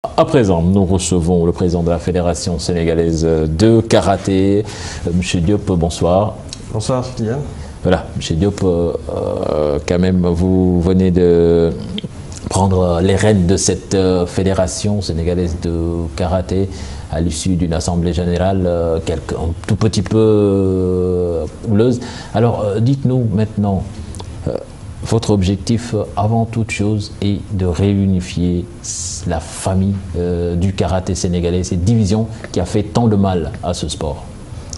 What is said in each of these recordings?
À présent, nous recevons le président de la Fédération sénégalaise de karaté, M. Diop, bonsoir. Bonsoir, Yann. Voilà, M. Diop, quand même, vous venez de prendre les rênes de cette Fédération sénégalaise de karaté à l'issue d'une assemblée générale un tout petit peu houleuse. Alors, dites-nous maintenant, votre objectif, avant toute chose, est de réunifier la famille du karaté sénégalais, cette division qui a fait tant de mal à ce sport.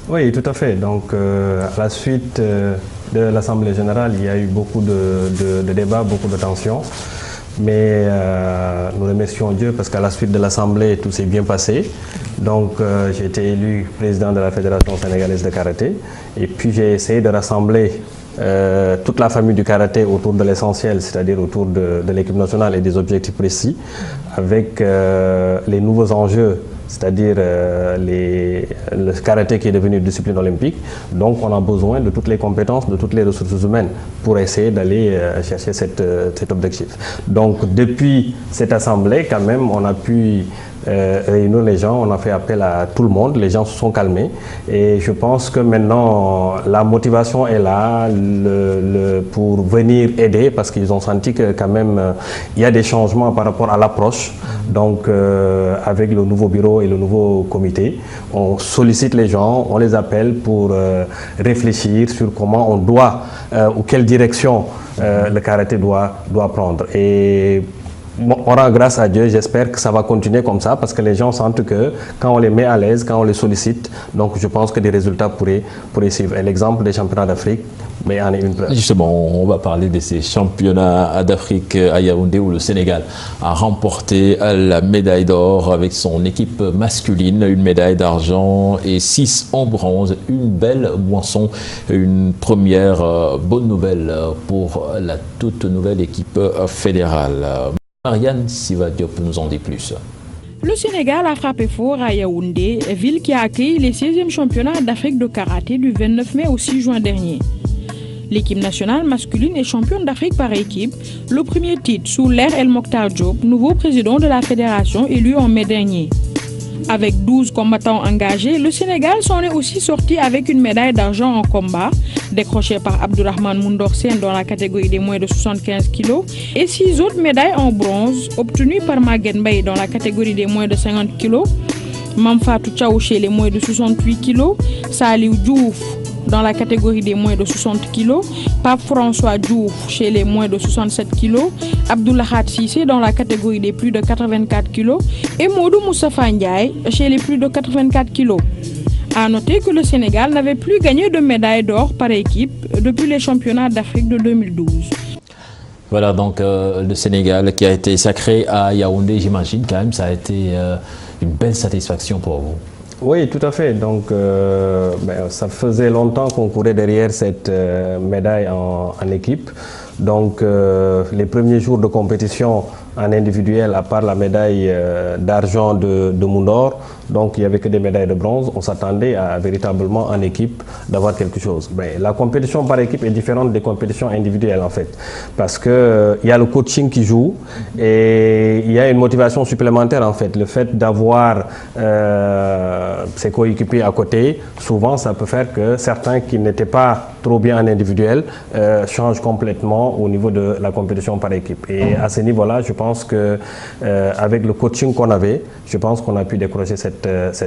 Oui, tout à fait. Donc, à la suite de l'Assemblée générale, il y a eu beaucoup de débats, beaucoup de tensions. Mais nous remercions Dieu parce qu'à la suite de l'Assemblée, tout s'est bien passé. Donc, j'ai été élu président de la Fédération sénégalaise de karaté. Et puis, j'ai essayé de rassembler toute la famille du karaté autour de l'essentiel, c'est-à-dire autour de l'équipe nationale et des objectifs précis, avec les nouveaux enjeux, c'est-à-dire le karaté qui est devenu une discipline olympique. Donc on a besoin de toutes les compétences, de toutes les ressources humaines pour essayer d'aller chercher cet objectif. Donc depuis cette assemblée, quand même, on a pu réunir les gens, on a fait appel à tout le monde, les gens se sont calmés et je pense que maintenant la motivation est là pour venir aider parce qu'ils ont senti que quand même il y a des changements par rapport à l'approche. Donc avec le nouveau bureau et le nouveau comité, on sollicite les gens, on les appelle pour réfléchir sur comment on doit ou quelle direction le karaté doit prendre. Et on rend grâce à Dieu, j'espère que ça va continuer comme ça parce que les gens sentent que quand on les met à l'aise, quand on les sollicite, donc je pense que des résultats pourraient suivre. Et l'exemple des championnats d'Afrique, mais en est une preuve. Justement, on va parler de ces championnats d'Afrique à Yaoundé où le Sénégal a remporté la médaille d'or avec son équipe masculine, une médaille d'argent et 6 en bronze. Une belle moisson, une première bonne nouvelle pour la toute nouvelle équipe fédérale. Marianne Siva Diop nous en dit plus. Le Sénégal a frappé fort à Yaoundé, ville qui a accueilli les 16e championnats d'Afrique de karaté du 29 mai au 6 juin dernier. L'équipe nationale masculine est championne d'Afrique par équipe, le premier titre sous l'ère El Mokhtar Diop, nouveau président de la fédération élu en mai dernier. Avec 12 combattants engagés, le Sénégal s'en est aussi sorti avec une médaille d'argent en combat, décrochée par Abdourahmane Moundorsen dans la catégorie des moins de 75 kg, et 6 autres médailles en bronze obtenues par Maguette Mbaye dans la catégorie des moins de 50 kg, Mamfatou Tchaou chez les moins de 68 kg, Saliou Diouf dans la catégorie des moins de 60 kg, Pape François Diouf chez les moins de 67 kg, Abdoulahat Sissé dans la catégorie des plus de 84 kg et Modou Moustapha Ndiaye chez les plus de 84 kg. A noter que le Sénégal n'avait plus gagné de médaille d'or par équipe depuis les championnats d'Afrique de 2012. Voilà donc le Sénégal qui a été sacré à Yaoundé, j'imagine quand même ça a été une belle satisfaction pour vous. Oui, tout à fait. Donc, ça faisait longtemps qu'on courait derrière cette médaille en équipe. Donc, les premiers jours de compétition en individuel, à part la médaille d'argent de Moundor, donc il n'y avait que des médailles de bronze, on s'attendait à véritablement en équipe d'avoir quelque chose. Mais la compétition par équipe est différente des compétitions individuelles en fait, parce que il y a le coaching qui joue et il y a une motivation supplémentaire en fait. Le fait d'avoir ses coéquipiers à côté, souvent ça peut faire que certains qui n'étaient pas trop bien en individuel changent complètement au niveau de la compétition par équipe. Et à ce niveau-là, je pense que avec le coaching qu'on avait, je pense qu'on a pu décrocher cette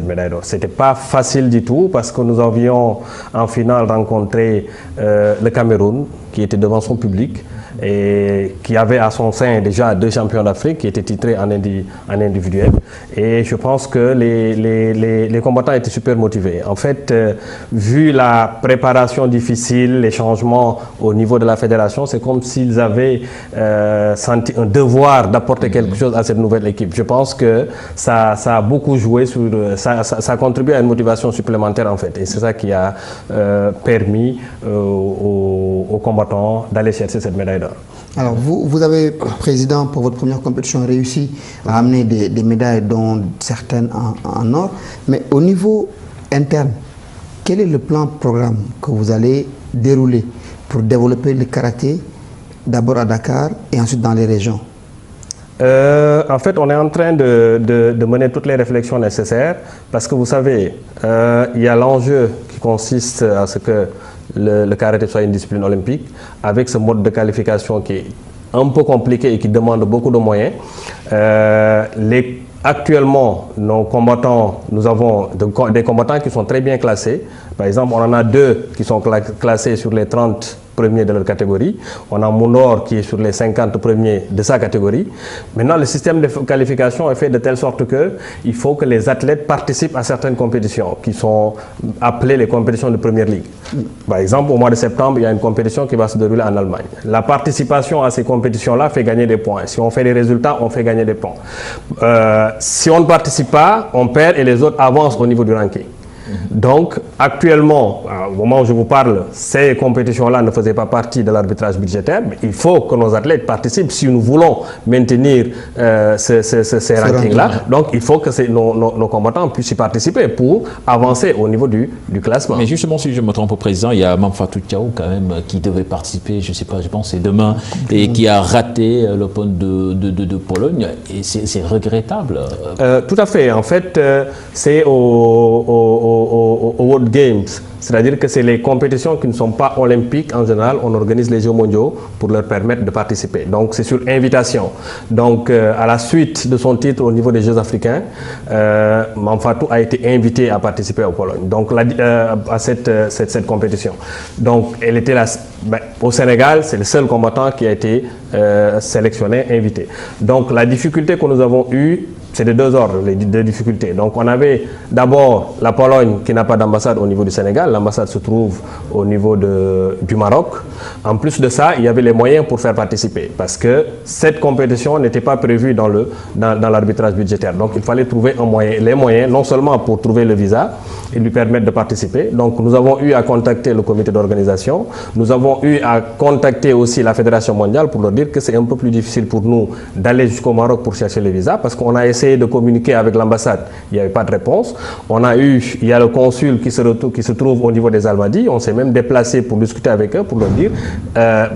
médaille d'or. C'était pas facile du tout parce que nous avions en finale rencontré le Cameroun qui était devant son public et qui avait à son sein déjà 2 champions d'Afrique qui étaient titrés en individuel. Et je pense que les combattants étaient super motivés. En fait, vu la préparation difficile, les changements au niveau de la fédération, c'est comme s'ils avaient senti un devoir d'apporter quelque chose à cette nouvelle équipe. Je pense que ça a beaucoup joué sur... Ça a contribué à une motivation supplémentaire en fait. Et c'est ça qui a permis aux combattants d'aller chercher cette médaille d'or. Alors vous avez, président, pour votre première compétition, réussi à amener des médailles, dont certaines en or. Mais au niveau interne, quel est le plan programme que vous allez dérouler pour développer le karaté, d'abord à Dakar et ensuite dans les régions? En fait, on est en train de mener toutes les réflexions nécessaires parce que vous savez, il y a l'enjeu qui consiste à ce que le karaté soit une discipline olympique avec ce mode de qualification qui est un peu compliqué et qui demande beaucoup de moyens. Actuellement, nos combattants, nous avons des combattants qui sont très bien classés. Par exemple, on en a 2 qui sont classés sur les 30 premiers de leur catégorie. On a Mounor qui est sur les 50 premiers de sa catégorie. Maintenant, le système de qualification est fait de telle sorte qu'il faut que les athlètes participent à certaines compétitions qui sont appelées les compétitions de première ligue. Par exemple, au mois de septembre, il y a une compétition qui va se dérouler en Allemagne. La participation à ces compétitions-là fait gagner des points. Si on fait des résultats, on fait gagner des points. Si on ne participe pas, on perd et les autres avancent au niveau du ranking. Donc, actuellement, au moment où je vous parle, ces compétitions-là ne faisaient pas partie de l'arbitrage budgétaire, mais il faut que nos athlètes participent si nous voulons maintenir ces rankings-là. Donc, il faut que nos combattants puissent y participer pour avancer au niveau du classement. Mais justement, si je me trompe au président, il y a Mamfatou Thiaw quand même qui devait participer, je ne sais pas, je pense c'est demain, et qui a raté l'Open de Pologne, et c'est regrettable. Tout à fait. En fait, c'est aux World Games, c'est-à-dire que c'est les compétitions qui ne sont pas olympiques en général, on organise les Jeux mondiaux pour leur permettre de participer. Donc c'est sur invitation. Donc à la suite de son titre au niveau des Jeux africains, Mamfatou a été invitée à participer au Pologne, donc à cette compétition. Donc elle était là, au Sénégal, c'est le seul combattant qui a été sélectionné, invité. Donc la difficulté que nous avons eue, c'est de 2 ordres, les 2 difficultés. Donc on avait d'abord la Pologne qui n'a pas d'ambassade au niveau du Sénégal. L'ambassade se trouve au niveau du Maroc. En plus de ça, il y avait les moyens pour faire participer parce que cette compétition n'était pas prévue dans l'arbitrage budgétaire. Donc il fallait trouver les moyens, non seulement pour trouver le visa et lui permettre de participer. Donc nous avons eu à contacter le comité d'organisation. Nous avons eu à contacter aussi la Fédération mondiale pour leur dire que c'est un peu plus difficile pour nous d'aller jusqu'au Maroc pour chercher le visa parce qu'on a essayé de communiquer avec l'ambassade, il n'y avait pas de réponse. Il y a le consul qui se trouve au niveau des Almadies, on s'est même déplacé pour discuter avec eux, pour leur dire,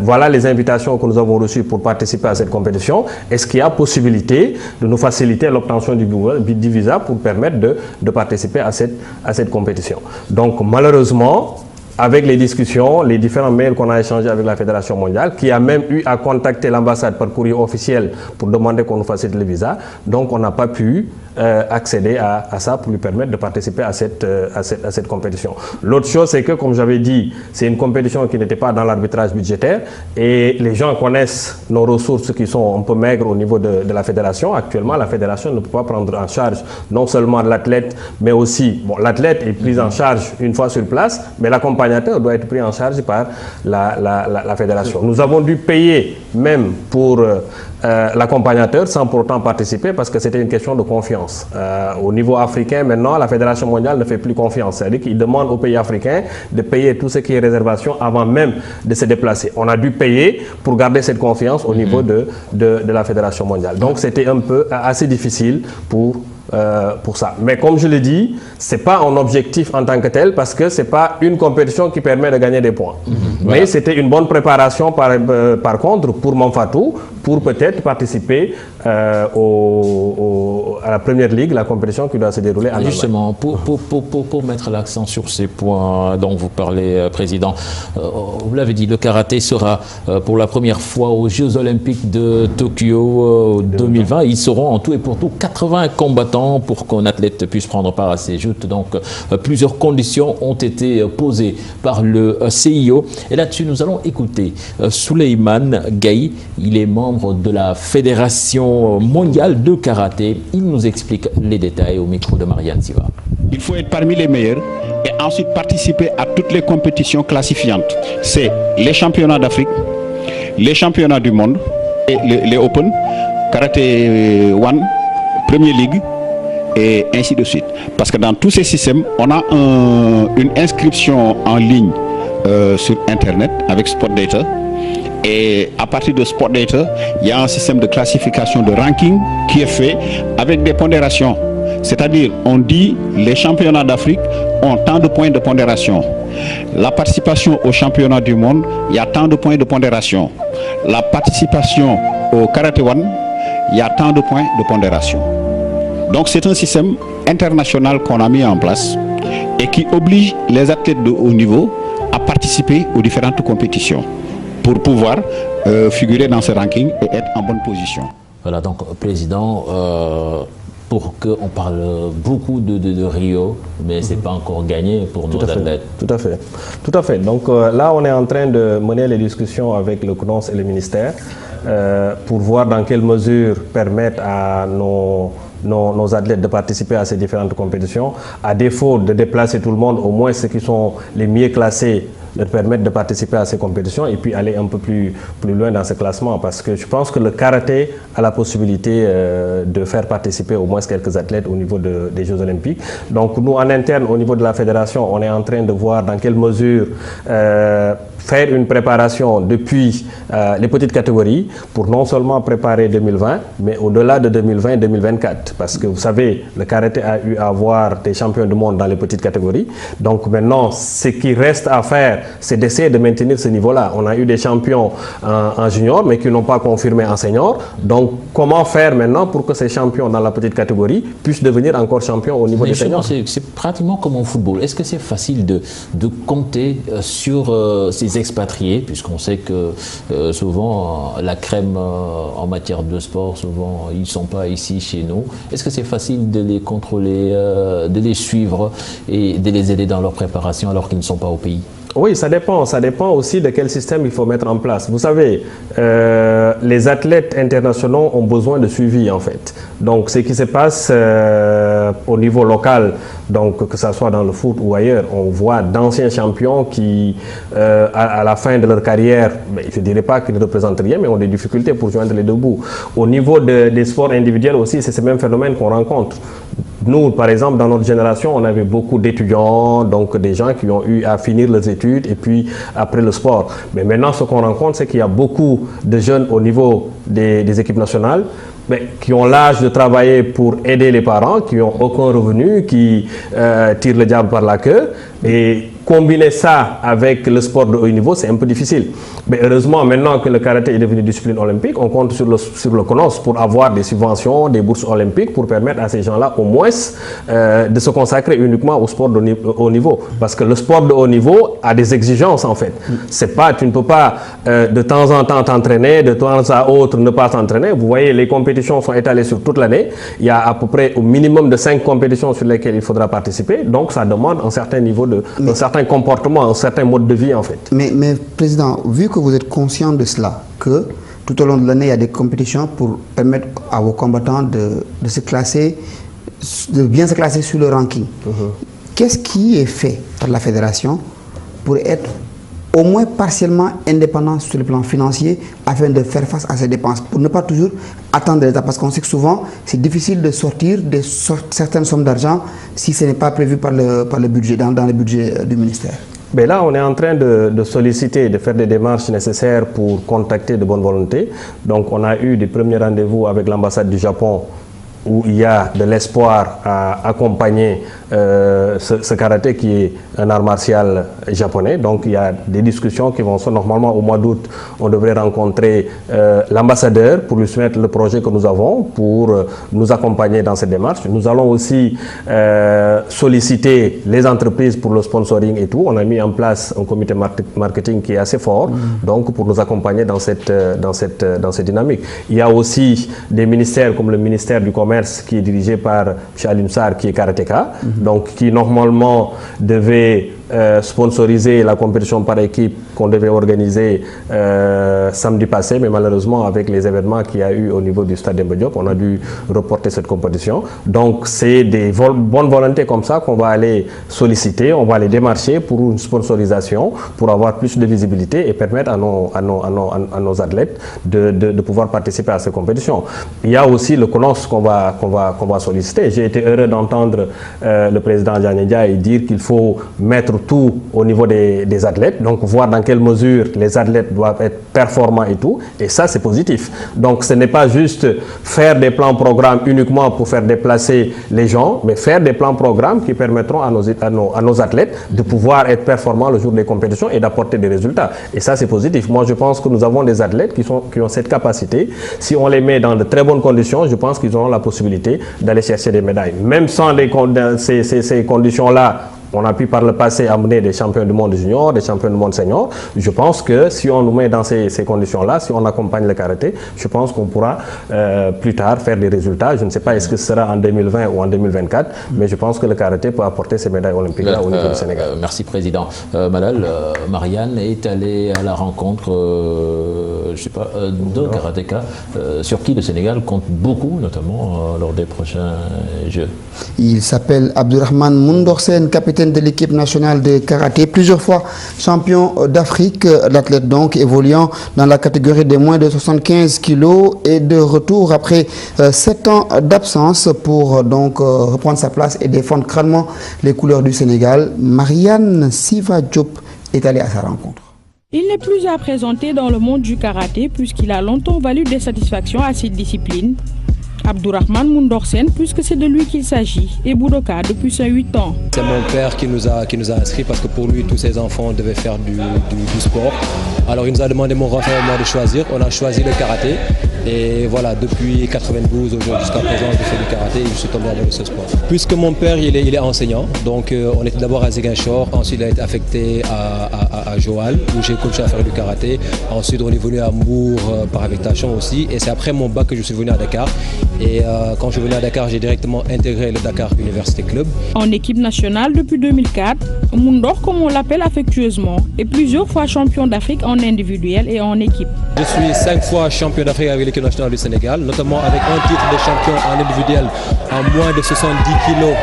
voilà les invitations que nous avons reçues pour participer à cette compétition, est-ce qu'il y a possibilité de nous faciliter l'obtention du visa pour permettre de participer à cette compétition. Donc malheureusement, avec les discussions, les différents mails qu'on a échangés avec la Fédération mondiale, qui a même eu à contacter l'ambassade par courrier officiel pour demander qu'on nous facilite le visa. Donc on n'a pas pu accéder à ça pour lui permettre de participer à cette compétition. L'autre chose, c'est que, comme j'avais dit, c'est une compétition qui n'était pas dans l'arbitrage budgétaire et les gens connaissent nos ressources qui sont un peu maigres au niveau de la Fédération. Actuellement, la Fédération ne peut pas prendre en charge non seulement l'athlète, mais aussi, l'athlète est pris en charge une fois sur place, mais l'accompagnateur doit être pris en charge par la Fédération. Nous avons dû payer même pour l'accompagnateur sans pour autant participer parce que c'était une question de confiance. Au niveau africain, maintenant, la Fédération mondiale ne fait plus confiance. C'est-à-dire qu'ils demandent aux pays africains de payer tout ce qui est réservation avant même de se déplacer. On a dû payer pour garder cette confiance au niveau de la Fédération mondiale. Donc c'était un peu assez difficile pour ça. Mais comme je l'ai dit, ce n'est pas un objectif en tant que tel parce que ce n'est pas une compétition qui permet de gagner des points. Voilà. Mais c'était une bonne préparation par contre pour Mamfatou pour peut-être participer à la première ligue, la compétition qui doit se dérouler en Allemagne. Justement, pour mettre l'accent sur ces points dont vous parlez, Président, vous l'avez dit, le karaté sera pour la première fois aux Jeux Olympiques de Tokyo 2020. Ils seront en tout et pour tout 80 combattants pour qu'un athlète puisse prendre part à ces Jeux. Donc, plusieurs conditions ont été posées par le CIO. Et là-dessus, nous allons écouter Souleymane Gaye. Il est membre de la Fédération mondiale de karaté. Il nous explique les détails au micro de Marianne Siva. Il faut être parmi les meilleurs et ensuite participer à toutes les compétitions classifiantes. C'est les championnats d'Afrique, les championnats du monde, et les Open, Karaté One, Premier League, et ainsi de suite. Parce que dans tous ces systèmes, on a une inscription en ligne sur Internet avec Sport Data. Et à partir de Sport Data, il y a un système de classification de ranking qui est fait avec des pondérations. C'est-à-dire, on dit les championnats d'Afrique ont tant de points de pondération. La participation au championnat du monde, il y a tant de points de pondération. La participation au Karate One, il y a tant de points de pondération. Donc c'est un système international qu'on a mis en place et qui oblige les athlètes de haut niveau à participer aux différentes compétitions pour pouvoir figurer dans ce ranking et être en bonne position. Voilà, donc Président, pour qu'on parle beaucoup de Rio, mais ce n'est pas encore gagné pour nos athlètes. Tout à fait. Tout à fait. Donc là, on est en train de mener les discussions avec le CNOS et le ministère pour voir dans quelle mesure permettre à nos athlètes de participer à ces différentes compétitions. À défaut de déplacer tout le monde, au moins ceux qui sont les mieux classés, de permettre de participer à ces compétitions et puis aller un peu plus loin dans ce classement, parce que je pense que le karaté a la possibilité de faire participer au moins quelques athlètes au niveau des Jeux Olympiques. Donc nous, en interne, au niveau de la fédération, on est en train de voir dans quelle mesure faire une préparation depuis les petites catégories pour non seulement préparer 2020, mais au-delà de 2020-2024. Parce que vous savez, le karaté a eu à avoir des champions du monde dans les petites catégories. Donc maintenant, ce qui reste à faire, c'est d'essayer de maintenir ce niveau-là. On a eu des champions en junior, mais qui n'ont pas confirmé en senior. Donc comment faire maintenant pour que ces champions dans la petite catégorie puissent devenir encore champions au niveau des seniors? C'est pratiquement comme au football. Est-ce que c'est facile de compter sur ces expatriés, puisqu'on sait que souvent la crème en matière de sport, souvent ils ne sont pas ici chez nous. Est-ce que c'est facile de les contrôler, de les suivre et de les aider dans leur préparation alors qu'ils ne sont pas au pays? Oui, ça dépend. Ça dépend aussi de quel système il faut mettre en place. Vous savez, les athlètes internationaux ont besoin de suivi, en fait. Donc, ce qui se passe au niveau local, donc que ce soit dans le foot ou ailleurs, on voit d'anciens champions qui, à la fin de leur carrière, je ne dirais pas qu'ils ne représentent rien, mais ont des difficultés pour joindre les deux bouts. Au niveau des sports individuels aussi, c'est ce même phénomène qu'on rencontre. Nous, par exemple, dans notre génération, on avait beaucoup d'étudiants, donc des gens qui ont eu à finir leurs études et puis après le sport. Mais maintenant, ce qu'on rencontre, c'est qu'il y a beaucoup de jeunes au niveau des équipes nationales, mais qui ont l'âge de travailler pour aider les parents, qui n'ont aucun revenu, qui tirent le diable par la queue. Et combiner ça avec le sport de haut niveau, c'est un peu difficile. Mais heureusement, maintenant que le karaté est devenu discipline olympique, on compte sur le CNOS pour avoir des subventions, des bourses olympiques pour permettre à ces gens-là au moins de se consacrer uniquement au sport de haut niveau. Parce que le sport de haut niveau a des exigences en fait. C'est pas, tu ne peux pas de temps en temps t'entraîner, de temps à autre ne pas t'entraîner. Vous voyez, les compétitions sont étalées sur toute l'année. Il y a à peu près au minimum de 5 compétitions sur lesquelles il faudra participer. Donc ça demande un certain niveau un certain comportement, un certain mode de vie en fait. Mais Président, vu que vous êtes conscient de cela, que tout au long de l'année, il y a des compétitions pour permettre à vos combattants de se classer, de bien se classer sur le ranking. Qu'est-ce qui est fait par la fédération pour être au moins partiellement indépendant sur le plan financier afin de faire face à ces dépenses, pour ne pas toujours attendre l'État, parce qu'on sait que souvent c'est difficile de sortir certaines sommes d'argent si ce n'est pas prévu par le budget, dans le budget du ministère. Mais là, on est en train de solliciter, de faire des démarches nécessaires pour contacter de bonne volonté. Donc, on a eu des premiers rendez-vous avec l'ambassade du Japon où il y a de l'espoir à accompagner ce karaté qui est un art martial japonais. Donc il y a des discussions qui vont se normalement au mois d'août. On devrait rencontrer l'ambassadeur pour lui soumettre le projet que nous avons pour nous accompagner dans cette démarche. Nous allons aussi solliciter les entreprises pour le sponsoring et tout. On a mis en place un comité marketing qui est assez fort, donc pour nous accompagner dans cette dynamique. Il y a aussi des ministères comme le ministère du Commerce qui est dirigé par M. Alioune Sarr, qui est karatéka, donc qui normalement devait sponsoriser la compétition par équipe qu'on devait organiser samedi passé, mais malheureusement avec les événements qu'il y a eu au niveau du stade Demba Diop, on a dû reporter cette compétition. Donc c'est des bonnes volontés comme ça qu'on va aller solliciter, on va aller démarcher pour une sponsorisation, pour avoir plus de visibilité et permettre à nos athlètes de pouvoir participer à ces compétitions. Il y a aussi le CNOS qu'on va solliciter. J'ai été heureux d'entendre le président Diagne Ndiaye dire qu'il faut mettre tout au niveau des athlètes, donc voir dans quelle mesure les athlètes doivent être performants et tout, et ça c'est positif. Donc ce n'est pas juste faire des plans programmes uniquement pour faire déplacer les gens, mais faire des plans programmes qui permettront à nos athlètes de pouvoir être performants le jour des compétitions et d'apporter des résultats. Et ça c'est positif. Moi je pense que nous avons des athlètes qui ont cette capacité. Si on les met dans de très bonnes conditions, je pense qu'ils auront la possibilité d'aller chercher des médailles. Même sans ces conditions-là, on a pu par le passé amener des champions du monde junior, des champions du monde senior. Je pense que si on nous met dans ces conditions-là, si on accompagne le karaté, je pense qu'on pourra plus tard faire des résultats. Je ne sais pas est-ce que ce sera en 2020 ou en 2024, mais je pense que le karaté peut apporter ces médailles olympiques-là au niveau du Sénégal. Merci Président. Malal, Marianne est allée à la rencontre de karatéka sur qui le Sénégal compte beaucoup, notamment lors des prochains Jeux. Il s'appelle Abdourahmane Moundorsen, capitaine de l'équipe nationale de karaté, plusieurs fois champion d'Afrique, l'athlète donc évoluant dans la catégorie des moins de 75 kilos et de retour après 7 ans d'absence pour donc reprendre sa place et défendre crânement les couleurs du Sénégal. Marianne Siva Diop est allée à sa rencontre. Il n'est plus à présenter dans le monde du karaté puisqu'il a longtemps valu des satisfactions à cette discipline. Abdourahmane Moundorsen, puisque c'est de lui qu'il s'agit, et Boudoka depuis ses 8 ans. C'est mon père qui nous a inscrits parce que pour lui, tous ses enfants devaient faire du sport. Alors il nous a demandé, mon grand frère et moi, de choisir. On a choisi le karaté. Et voilà, depuis 92 jusqu'à présent, je fais du karaté et je suis tombé amoureux de ce sport. Puisque mon père, il est enseignant, donc on était d'abord à Ziguinchor, ensuite il a été affecté à Joal, où j'ai coaché à faire du karaté. Ensuite, on est venu à Hambourg par affectation aussi. Et c'est après mon bac que je suis venu à Dakar. Et quand je suis venu à Dakar, j'ai directement intégré le Dakar Université Club. En équipe nationale depuis 2004, Moundor, comme on l'appelle affectueusement, est plusieurs fois champion d'Afrique en individuel et en équipe. Je suis 5 fois champion d'Afrique avec l'équipe nationale du Sénégal, notamment avec un titre de champion en individuel en moins de 70 kilos.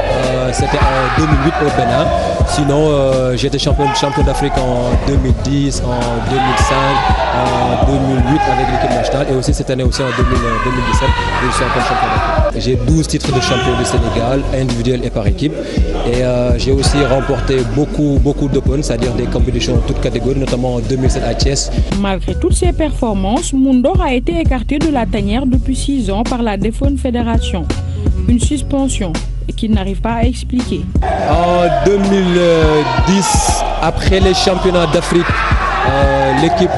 C'était en 2008 au Bénin. Sinon, j'ai été champion d'Afrique en 2010, en 2005, en 2008 avec l'équipe nationale et aussi cette année aussi en 2017, je suis encore champion d'Afrique. J'ai 12 titres de champion du Sénégal, individuel et par équipe. Et j'ai aussi remporté beaucoup d'Open, c'est-à-dire des compétitions en toutes catégories, notamment en 2007 à Thiès. Malgré toutes ces performances, Moundor a été écarté de la tanière depuis 6 ans par la Défense Fédération. Une suspension qu'il n'arrive pas à expliquer. En 2010, après les championnats d'Afrique, l'équipe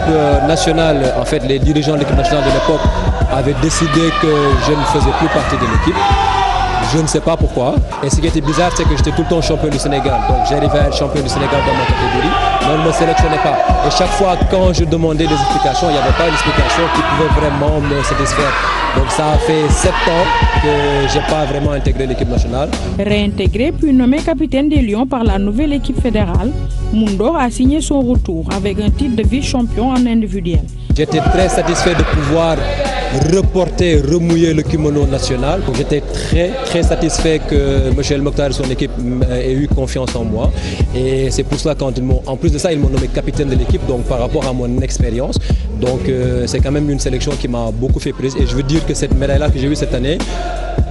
nationale, en fait les dirigeants de l'équipe nationale de l'époque avaient décidé que je ne faisais plus partie de l'équipe. Je ne sais pas pourquoi. Et ce qui était bizarre, c'est que j'étais tout le temps champion du Sénégal. Donc j'arrivais à être champion du Sénégal dans ma catégorie, mais on ne me sélectionnait pas. Et chaque fois, quand je demandais des explications, il n'y avait pas une explication qui pouvait vraiment me satisfaire. Donc ça a fait 7 ans que je n'ai pas vraiment intégré l'équipe nationale. Réintégré puis nommé capitaine des Lions par la nouvelle équipe fédérale, Moundor a signé son retour avec un titre de vice-champion en individuel. J'étais très satisfait de pouvoir remouiller le kimono national. J'étais très satisfait que M. El Mokhtar et son équipe aient eu confiance en moi. Et c'est pour cela qu'en plus de ça, ils m'ont nommé capitaine de l'équipe, donc par rapport à mon expérience. Donc c'est quand même une sélection qui m'a beaucoup fait plaisir. Et je veux dire que cette médaille-là que j'ai eue cette année,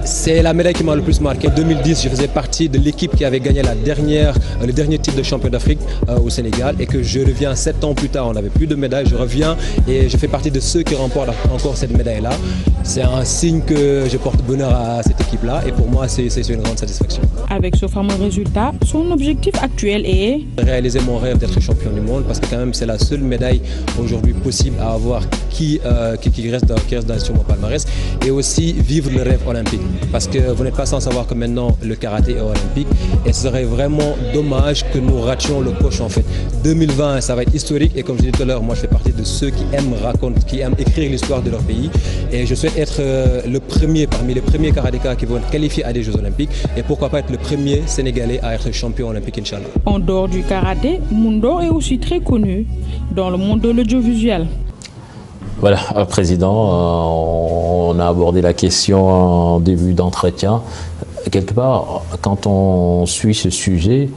c'est la médaille qui m'a le plus marqué. En 2010, je faisais partie de l'équipe qui avait gagné le dernier titre de champion d'Afrique au Sénégal et que je reviens 7 ans plus tard, on n'avait plus de médaille, je reviens et je fais partie de ceux qui remportent encore cette médaille-là. C'est un signe que je porte bonheur à cette équipe-là et pour moi, c'est une grande satisfaction. Avec ce fameux résultat, son objectif actuel est réaliser mon rêve d'être champion du monde parce que quand même c'est la seule médaille aujourd'hui possible à avoir qui reste sur mon palmarès et aussi vivre le rêve olympique. Parce que vous n'êtes pas sans savoir que maintenant le karaté est olympique et ce serait vraiment dommage que nous rations le coche en fait. 2020 ça va être historique et comme je disais tout à l'heure, moi je fais partie de ceux qui aiment écrire l'histoire de leur pays et je souhaite être le premier parmi les premiers karatékas qui vont être qualifiés à des Jeux olympiques et pourquoi pas être le premier Sénégalais à être champion olympique Inch'Allah. En dehors du karaté, Moundor est aussi très connu dans le monde de l'audiovisuel. Voilà, Président, on a abordé la question en début d'entretien. Quelque part, quand on suit ce sujet,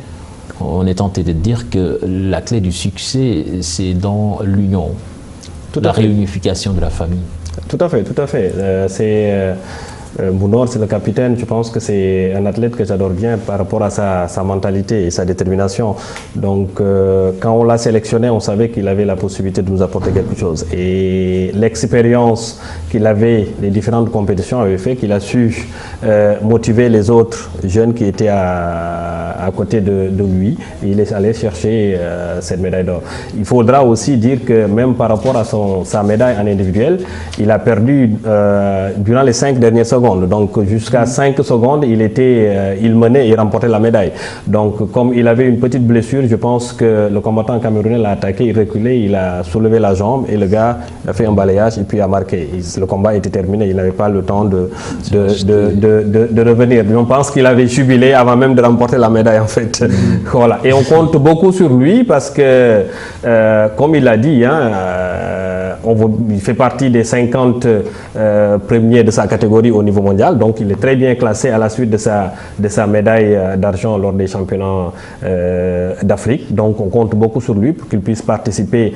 on est tenté de dire que la clé du succès, c'est dans l'union, la réunification de la famille. Tout à fait, tout à fait. Bounor, c'est le capitaine. Je pense que c'est un athlète que j'adore bien par rapport à sa mentalité et sa détermination. Donc, quand on l'a sélectionné, on savait qu'il avait la possibilité de nous apporter quelque chose. Et l'expérience qu'il avait, les différentes compétitions, avait fait qu'il a su motiver les autres jeunes qui étaient à côté de lui. Et il est allé chercher cette médaille d'or. Il faudra aussi dire que même par rapport à sa médaille en individuel, il a perdu durant les 5 dernières secondes. Donc jusqu'à 5 secondes, il menait et remportait la médaille. Donc comme il avait une petite blessure, je pense que le combattant camerounais l'a attaqué, il reculait, il a soulevé la jambe et le gars a fait un balayage et puis a marqué. Le combat était terminé, il n'avait pas le temps de revenir. On pense qu'il avait jubilé avant même de remporter la médaille en fait. Voilà. Et on compte beaucoup sur lui parce que, comme il l'a dit, il fait partie des 50 premiers de sa catégorie au niveau mondial, donc il est très bien classé à la suite de sa médaille d'argent lors des championnats d'Afrique. Donc on compte beaucoup sur lui pour qu'il puisse participer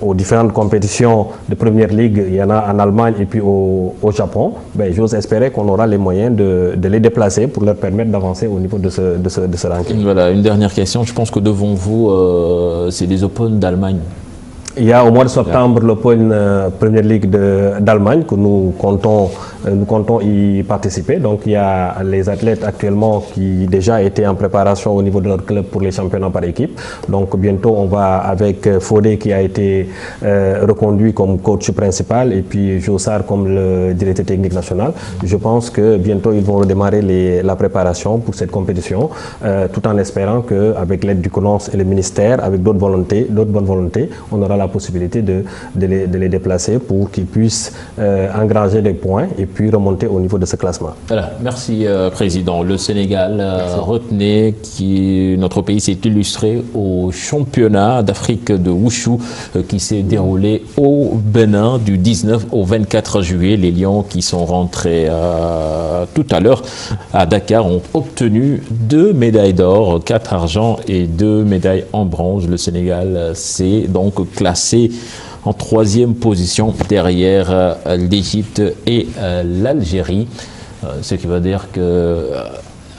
aux différentes compétitions de première ligue. Il y en a en Allemagne et puis au Japon. J'ose espérer qu'on aura les moyens de les déplacer pour leur permettre d'avancer au niveau de ce ranking. Voilà, une dernière question. Je pense que devant vous, c'est les Open d'Allemagne. Il y a au mois de septembre l'Open Premier League d'Allemagne que nous comptons y participer. Donc il y a les athlètes actuellement qui déjà étaient en préparation au niveau de leur club pour les championnats par équipe. Donc bientôt on va avec Fodé qui a été reconduit comme coach principal et puis Jossard comme le directeur technique national. Je pense que bientôt ils vont redémarrer la préparation pour cette compétition tout en espérant qu'avec l'aide du CONOS et le ministère, avec d'autres bonnes volontés, on aura la possibilité de les déplacer pour qu'ils puissent engranger des points et puis remonter au niveau de ce classement. Voilà, merci Président. Le Sénégal, retenez que notre pays s'est illustré au championnat d'Afrique de Wushu qui s'est déroulé au Bénin du 19 au 24 juillet. Les Lions qui sont rentrés tout à l'heure à Dakar ont obtenu 2 médailles d'or, 4 argent et 2 médailles en bronze. Le Sénégal s'est donc classé en 3e position derrière l'Égypte et l'Algérie. Ce qui veut dire que,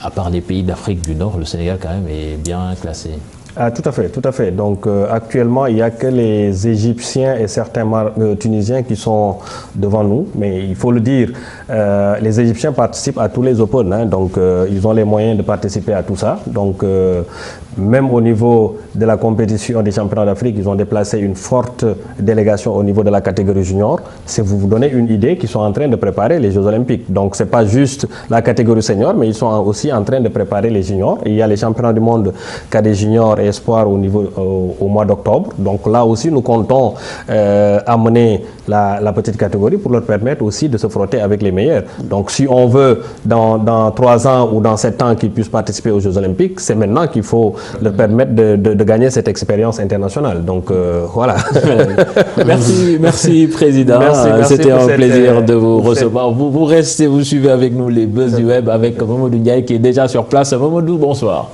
à part les pays d'Afrique du Nord, le Sénégal quand même est bien classé. Ah, tout à fait. Donc actuellement, il n'y a que les Égyptiens et certains Tunisiens qui sont devant nous. Mais il faut le dire, les Égyptiens participent à tous les Open. Donc ils ont les moyens de participer à tout ça. Donc même au niveau de la compétition des championnats d'Afrique, ils ont déplacé une forte délégation au niveau de la catégorie junior. C'est vous donner une idée qu'ils sont en train de préparer les Jeux Olympiques. Donc ce n'est pas juste la catégorie senior, mais ils sont aussi en train de préparer les juniors. Et il y a les championnats du monde cadets juniors et espoirs au mois d'octobre. Donc là aussi, nous comptons amener la petite catégorie pour leur permettre aussi de se frotter avec les meilleurs. Donc si on veut, dans 3 ans ou dans 7 ans qu'ils puissent participer aux Jeux Olympiques, c'est maintenant qu'il faut leur permettre de gagner cette expérience internationale. Donc voilà. Merci Président. C'était un plaisir de vous recevoir. Vous restez, vous suivez avec nous les buzz du web avec Mamadou Ndiaye qui est déjà sur place. Mamadou, bonsoir.